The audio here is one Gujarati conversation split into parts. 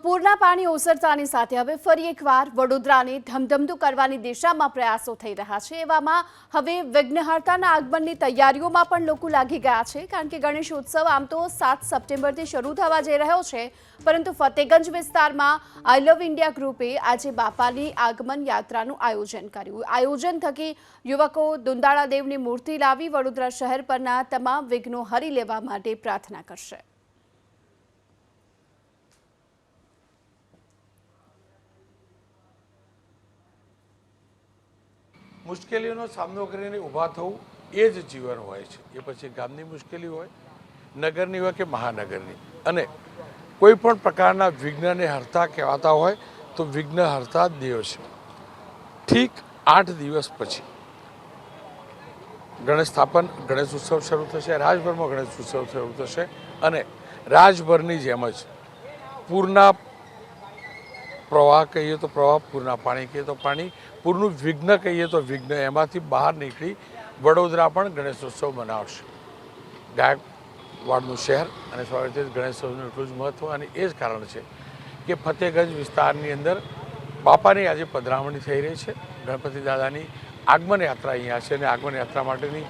તો પૂરના પાણી ઓસરતાની સાથે હવે ફરી એકવાર વડોદરાને ધમધમતું કરવાની દિશામાં પ્રયાસો થઈ રહ્યા છે। એવામાં હવે વિઘ્નહર્તાના આગમનની તૈયારીઓમાં પણ લોકો લાગી ગયા છે, કારણ કે ગણેશોત્સવ આમ તો 7 સપ્ટેમ્બરથી શરૂ થવા જઈ રહ્યો છે, પરંતુ ફતેગંજ વિસ્તારમાં આઈ લવ ઇન્ડિયા ગ્રુપે આજે બાપાની આગમન યાત્રાનું આયોજન કર્યું। આયોજન થકી યુવકો દુંદાળા દેવની મૂર્તિ લાવી વડોદરા શહેર પરના તમામ વિઘ્નો હરી લેવા માટે પ્રાર્થના કરશે। મુશ્કેલીઓનો સામનો કરીને ઊભા થવું એ જ જીવન હોય છે। એ પછી ગામની મુશ્કેલી હોય, નગરની હોય કે મહાનગરની, અને કોઈ પણ પ્રકારના વિઘ્નને હરતા કહેવાતા હોય તો વિઘ્ન હરતા દેવ છે। ઠીક 8 દિવસ પછી ગણેશ સ્થાપન, ગણેશ ઉત્સવ શરૂ થશે। રાજભરમાં ગણેશ ઉત્સવ શરૂ થશે અને રાજભરની જેમ જ પૂરના પ્રવાહ કહીએ તો પ્રવાહ, પૂરના પાણી કહીએ તો પાણી, પૂરનું વિઘ્ન કહીએ તો વિઘ્ન, એમાંથી બહાર નીકળી વડોદરા પણ ગણેશોત્સવ મનાવશે। ગાયકવાડનું શહેર અને સ્વાભાવિક ગણેશોત્સવનું એટલું જ મહત્ત્વ, અને એ જ કારણ છે કે ફતેગંજ વિસ્તારની અંદર બાપાની આજે પધરામણી થઈ રહી છે। ગણપતિ દાદાની આગમન યાત્રા અહીંયા છે અને આગમન યાત્રા માટેની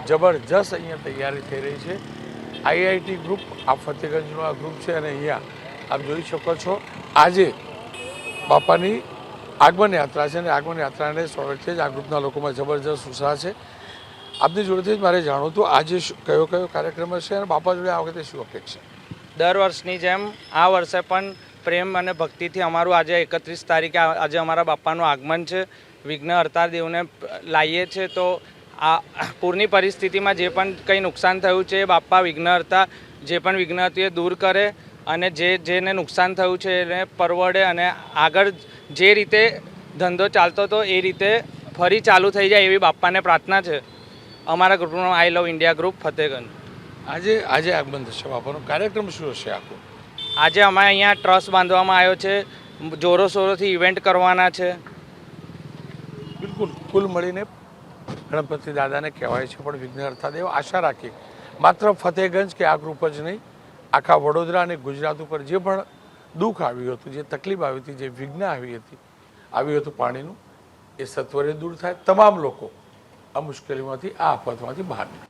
જબરજસ્ત અહીંયા તૈયારી થઈ રહી છે। આઈઆઈટી ગ્રુપ આ ફતેગંજનું આ ગ્રુપ છે અને અહીંયા આપ જોઈ શકો છો આજે બાપાની આગમન યાત્રા છે અને આગમન યાત્રાને સ્વાગત જ આ ગ્રુપના લોકોમાં જબરજસ્ત ઉત્સાહ છે। આપની જોડેથી જ મારે જાણવું હતું આજે કયો કયો કાર્યક્રમ હશે અને બાપા જોડે આ વખતે શું અપેક્ષા? દર વર્ષની જેમ આ વર્ષે પણ પ્રેમ અને ભક્તિથી અમારું આજે 31 તારીખે આજે અમારા બાપાનું આગમન છે। વિઘ્નહર્તા દેવને લાવીએ છીએ, તો આ પૂરની પરિસ્થિતિમાં જે પણ કંઈ નુકસાન થયું છે એ બાપા વિઘ્નહર્તા જે પણ વિઘ્ન હતું એ દૂર કરે અને જેને નુકસાન થયું છે એને પરવડે અને આગળ જે રીતે ધંધો ચાલતો હતો એ રીતે ફરી ચાલુ થઈ જાય એવી બાપાને પ્રાર્થના છે। અમારા ગ્રુપનું આઈ લવ ઇન્ડિયા ગ્રુપ ફતેગંજ। આજે આગમન થશે બાપાનો, કાર્યક્રમ શું હશે આખો? આજે અમારે અહીંયા ટ્રસ્ટ બાંધવામાં આવ્યો છે, જોરો શોરોથી ઇવેન્ટ કરવાના છે। બિલકુલ, કુલ મળીને ગણપતિ દાદાને કહેવાય છે પણ વિઘ્નહર્તા દેવ। આશા રાખી માત્ર ફતેગંજ કે આ ગ્રુપ જ નહીં, આખા વડોદરા અને ગુજરાત ઉપર જે પણ દુઃખ આવ્યું હતું, જે તકલીફ આવી હતી, જે વિઘ્ન આવ્યું હતું પાણીનું, એ સત્વરે દૂર થાય। તમામ લોકો આ મુશ્કેલીમાંથી, આ આફતમાંથી બહાર નીકળે।